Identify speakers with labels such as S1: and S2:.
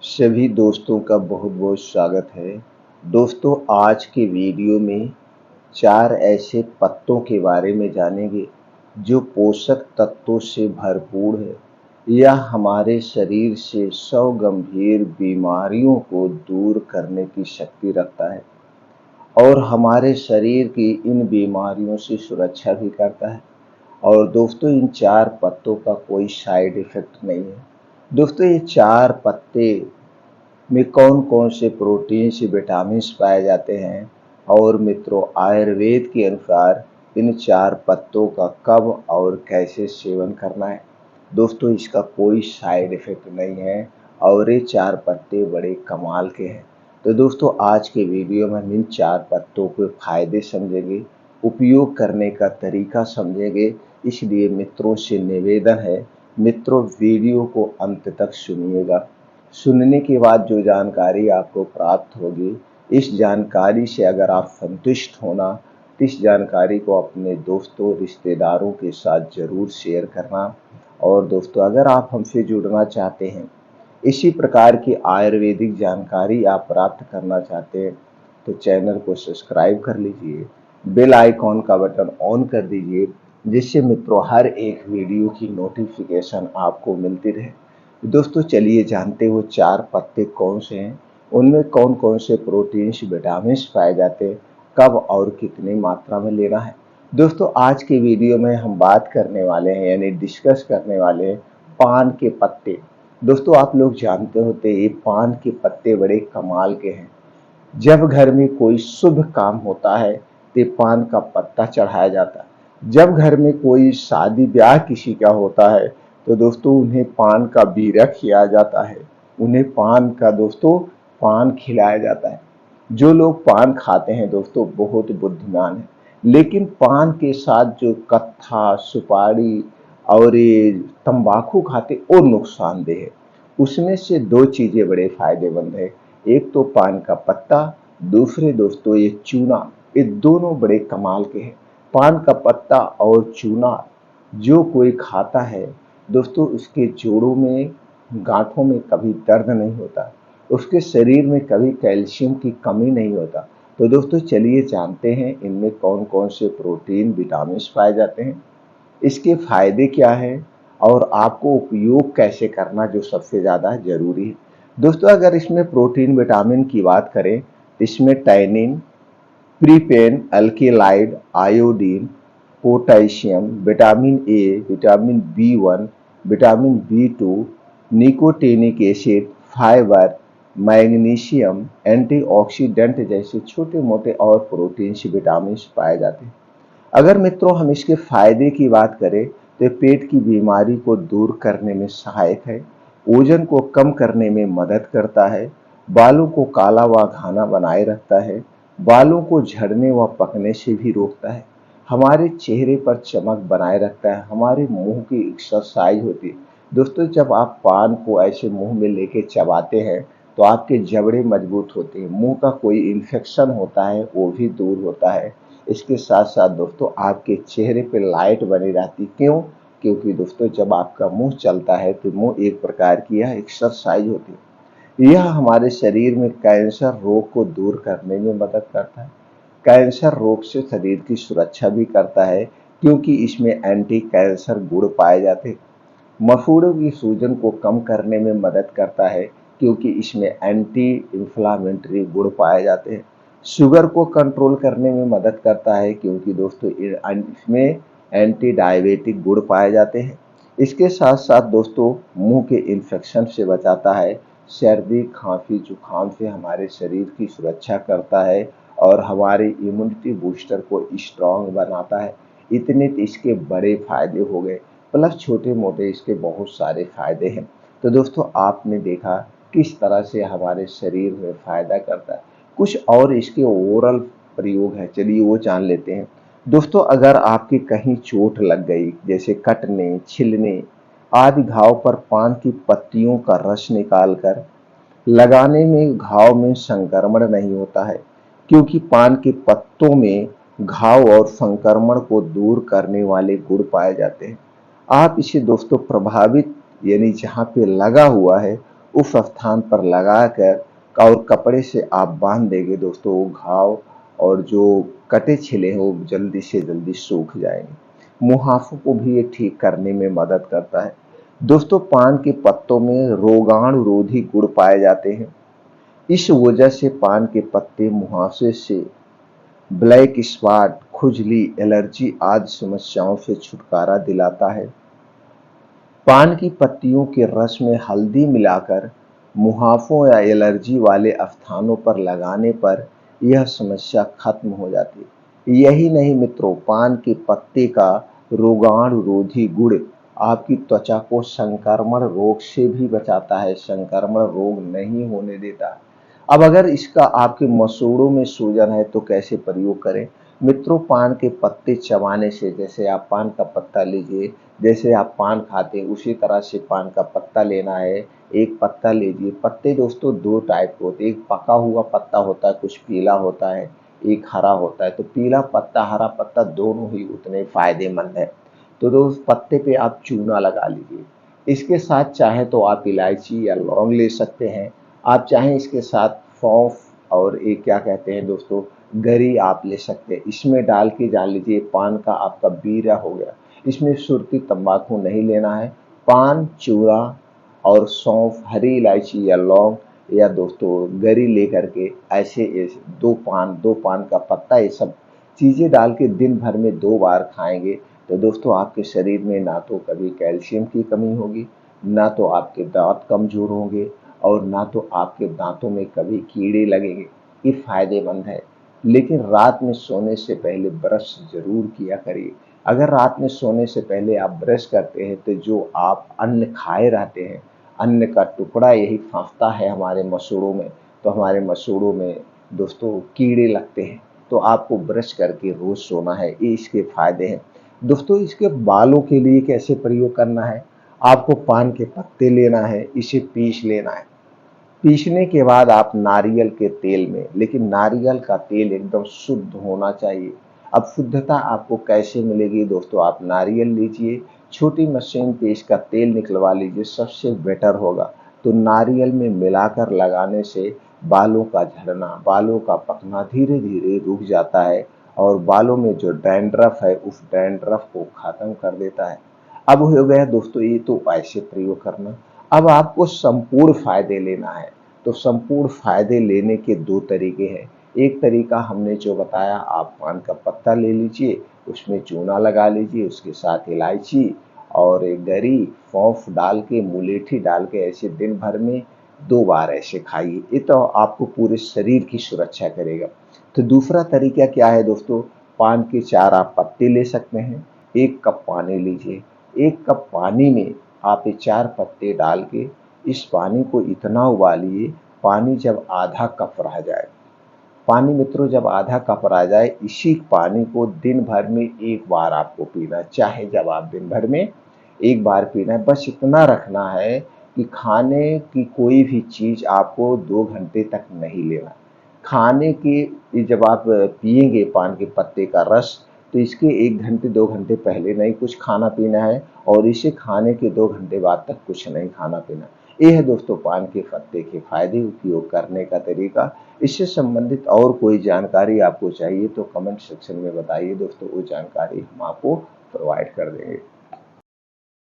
S1: सभी दोस्तों का बहुत बहुत स्वागत है। दोस्तों, आज के वीडियो में 4 ऐसे पत्तों के बारे में जानेंगे जो पोषक तत्वों से भरपूर है। यह हमारे शरीर से 100 गंभीर बीमारियों को दूर करने की शक्ति रखता है और हमारे शरीर की इन बीमारियों से सुरक्षा भी करता है। और दोस्तों, इन 4 पत्तों का कोई साइड इफ़ेक्ट नहीं है। दोस्तों, ये 4 पत्ते में कौन कौन से प्रोटीन्स विटामिन्स पाए जाते हैं और मित्रों, आयुर्वेद के अनुसार इन 4 पत्तों का कब और कैसे सेवन करना है। दोस्तों, इसका कोई साइड इफ़ेक्ट नहीं है और ये 4 पत्ते बड़े कमाल के हैं। तो दोस्तों, आज के वीडियो में हम इन 4 पत्तों के फ़ायदे समझेंगे, उपयोग करने का तरीका समझेंगे। इसलिए मित्रों से निवेदन है, मित्रों वीडियो को अंत तक सुनिएगा। सुनने के बाद जो जानकारी आपको प्राप्त होगी, इस जानकारी से अगर आप संतुष्ट होना तो इस जानकारी को अपने दोस्तों रिश्तेदारों के साथ ज़रूर शेयर करना। और दोस्तों, अगर आप हमसे जुड़ना चाहते हैं, इसी प्रकार की आयुर्वेदिक जानकारी आप प्राप्त करना चाहते हैं, तो चैनल को सब्सक्राइब कर लीजिए, बेल आइकॉन का बटन ऑन कर दीजिए, जिससे मित्रों हर एक वीडियो की नोटिफिकेशन आपको मिलती रहे। दोस्तों, चलिए जानते हैं वो 4 पत्ते कौन से हैं, उनमें कौन कौन से प्रोटीन्स विटामिन्स पाए जाते हैं, कब और कितनी मात्रा में लेना है। दोस्तों, आज के वीडियो में हम बात करने वाले हैं, यानी डिस्कस करने वाले हैं पान के पत्ते। दोस्तों, आप लोग जानते होते ये पान के पत्ते बड़े कमाल के हैं। जब घर में कोई शुभ काम होता है तो पान का पत्ता चढ़ाया जाता है। जब घर में कोई शादी ब्याह किसी का होता है तो दोस्तों उन्हें पान का बीड़ा खिलाया जाता है, उन्हें पान का दोस्तों पान खिलाया जाता है। जो लोग पान खाते हैं दोस्तों बहुत बुद्धिमान है, लेकिन पान के साथ जो कत्था, सुपारी और ये तंबाकू खाते वो नुकसानदेह है। उसमें से 2 चीज़ें बड़े फायदेमंद है, एक तो पान का पत्ता, दूसरे दोस्तों ये चूना। ये दोनों बड़े कमाल के हैं। पान का पत्ता और चूना जो कोई खाता है दोस्तों, उसके जोड़ों में, गांठों में कभी दर्द नहीं होता, उसके शरीर में कभी कैल्शियम की कमी नहीं होता। तो दोस्तों, चलिए जानते हैं इनमें कौन कौन से प्रोटीन विटामिन पाए जाते हैं, इसके फायदे क्या हैं और आपको उपयोग कैसे करना जो सबसे ज़्यादा ज़रूरी है। दोस्तों, अगर इसमें प्रोटीन विटामिन की बात करें तो इसमें टैनिन, प्रीपेन, alkaloid, iodine, potassium, vitamin A, vitamin B 1, vitamin B 2, nicotinic acid, fibre, magnesium, antioxidant जैसे छोटे मोटे और प्रोटीन्स विटामिन पाए जाते हैं। अगर मित्रों हम इसके फायदे की बात करें तो पेट की बीमारी को दूर करने में सहायक है, वजन को कम करने में मदद करता है, बालों को काला व घना बनाए रखता है, बालों को झड़ने व पकने से भी रोकता है, हमारे चेहरे पर चमक बनाए रखता है, हमारे मुंह की एक्सरसाइज होती है। दोस्तों, जब आप पान को ऐसे मुंह में लेके चबाते हैं तो आपके जबड़े मजबूत होते हैं, मुंह का कोई इन्फेक्शन होता है वो भी दूर होता है। इसके साथ साथ दोस्तों आपके चेहरे पे लाइट बनी रहती, क्यों? क्योंकि दोस्तों जब आपका मुंह चलता है तो मुंह एक प्रकार की यह एक्सरसाइज होती है। यह हमारे शरीर में कैंसर रोग को दूर करने में मदद करता है, कैंसर रोग से शरीर की सुरक्षा भी करता है, क्योंकि इसमें एंटी कैंसर गुण पाए जाते हैं। मसूड़ों की सूजन को कम करने में मदद करता है, क्योंकि इसमें एंटी इंफ्लामेटरी गुण पाए जाते हैं। शुगर को कंट्रोल करने में मदद करता है, क्योंकि दोस्तों इसमें एंटी डायबिटिक गुण पाए जाते हैं। इसके साथ साथ दोस्तों मुंह के इन्फेक्शन से बचाता है, सर्दी खांसी जुकाम से हमारे शरीर की सुरक्षा करता है और हमारे इम्यूनिटी बूस्टर को स्ट्रांग बनाता है। इतने इसके बड़े फायदे हो गए, प्लस छोटे मोटे इसके बहुत सारे फायदे हैं। तो दोस्तों आपने देखा किस तरह से हमारे शरीर में फायदा करता है। कुछ और इसके ओरल प्रयोग है, चलिए वो जान लेते हैं। दोस्तों, अगर आपकी कहीं चोट लग गई, जैसे कटने, छिलने आदि घाव पर पान की पत्तियों का रस निकालकर लगाने में घाव में संक्रमण नहीं होता है, क्योंकि पान के पत्तों में घाव और संक्रमण को दूर करने वाले गुण पाए जाते हैं। आप इसे दोस्तों प्रभावित, यानी जहाँ पे लगा हुआ है उस स्थान पर लगाकर और कपड़े से आप बांध देंगे दोस्तों, वो घाव और जो कटे छिले हैं वो जल्दी से जल्दी सूख जाएंगे। मुहासों को भी ये ठीक करने में मदद करता है। दोस्तों, पान के पत्तों में रोगाणुरोधी गुण पाए जाते हैं। इस वजह से पान के पत्ते मुहासे से ब्लैक स्पॉट, खुजली, एलर्जी आदि समस्याओं से छुटकारा दिलाता है। पान की पत्तियों के रस में हल्दी मिलाकर मुहाफों या एलर्जी वाले स्थानों पर लगाने पर यह समस्या खत्म हो जाती है। यही नहीं मित्रों, पान के पत्ते का रोगाणुरोधी गुण आपकी त्वचा को संक्रमण रोग से भी बचाता है, संक्रमण रोग नहीं होने देता। अब अगर इसका आपके मसूड़ों में सूजन है तो कैसे प्रयोग करें? मित्रों, पान के पत्ते चबाने से, जैसे आप पान का पत्ता लीजिए, जैसे आप पान खाते हैं उसी तरह से पान का पत्ता लेना है। एक पत्ता लीजिए। पत्ते दोस्तों दो टाइप के होते हैं, एक पका हुआ पत्ता होता है, कुछ पीला होता है, एक हरा होता है। तो पीला पत्ता, हरा पत्ता दोनों ही उतने फायदेमंद है। तो दोस्त, पत्ते पे आप चूना लगा लीजिए। इसके साथ चाहे तो आप इलायची या लौंग ले सकते हैं। आप चाहें इसके साथ सौंफ और एक क्या कहते हैं दोस्तों, गरी आप ले सकते हैं। इसमें डाल के जान लीजिए, पान का आपका बीरा हो गया। इसमें सुरती तंबाकू नहीं लेना है। पान, चूरा और सौंफ, हरी इलायची या लौंग या दोस्तों गरी लेकर के ऐसे दो पान का पत्ता, ये सब चीज़ें डाल के दिन भर में 2 बार खाएंगे तो दोस्तों आपके शरीर में ना तो कभी कैल्शियम की कमी होगी, ना तो आपके दांत कमजोर होंगे और ना तो आपके दांतों में कभी कीड़े लगेंगे। ये फायदेमंद है। लेकिन रात में सोने से पहले ब्रश जरूर किया करिए। अगर रात में सोने से पहले आप ब्रश करते हैं तो जो आप अन्न खाए रहते हैं, अन्न का टुकड़ा यही फंसता है हमारे मसूड़ों में, तो हमारे मसूड़ों में दोस्तों कीड़े लगते हैं। तो आपको ब्रश करके रोज सोना है, ये इसके फायदे हैं। दोस्तों, इसके बालों के लिए कैसे प्रयोग करना है? आपको पान के पत्ते लेना है, इसे पीस लेना है। पीसने के बाद आप नारियल के तेल में, लेकिन नारियल का तेल एकदम शुद्ध होना चाहिए। अब शुद्धता आपको कैसे मिलेगी दोस्तों? आप नारियल लीजिए, छोटी मशीन पे इसका तेल निकलवा लीजिए, सबसे बेटर होगा। तो नारियल में मिलाकर लगाने से बालों का झड़ना, बालों का पकना धीरे धीरे रुक जाता है और बालों में जो डैंड्रफ है उस डैंड्रफ को खत्म कर देता है। अब हो गया दोस्तों, ये तो ऐसे प्रयोग करना। अब आपको संपूर्ण फायदे लेना है, तो संपूर्ण फायदे लेने के 2 तरीके हैं। एक तरीका हमने जो बताया, आप पान का पत्ता ले लीजिए, उसमें चूना लगा लीजिए, उसके साथ इलायची और एक गरी, सौंफ डाल के, मुलेठी डाल के ऐसे दिन भर में 2 बार ऐसे खाइए। ये तो आपको पूरे शरीर की सुरक्षा करेगा। तो दूसरा तरीका क्या है दोस्तों? पान के 4 आप पत्ते ले सकते हैं, 1 कप पानी लीजिए। 1 कप पानी में आप ये 4 पत्ते डाल के इस पानी को इतना उबालिए, पानी जब आधा कप रह जाए, पानी मित्रों जब आधा कप रह जाए, इसी पानी को दिन भर में 1 बार आपको पीना है। चाहे जब आप दिन भर में 1 बार पीना है, बस इतना रखना है कि खाने की कोई भी चीज़ आपको 2 घंटे तक नहीं लेना। खाने के जब आप पिएंगे पान के पत्ते का रस, तो इसके 1 घंटे 2 घंटे पहले नहीं कुछ खाना पीना है और इसे खाने के 2 घंटे बाद तक कुछ नहीं खाना पीना। ये है दोस्तों पान के पत्ते के फायदे, उपयोग करने का तरीका। इससे संबंधित और कोई जानकारी आपको चाहिए तो कमेंट सेक्शन में बताइए दोस्तों, वो जानकारी हम आपको प्रोवाइड कर देंगे।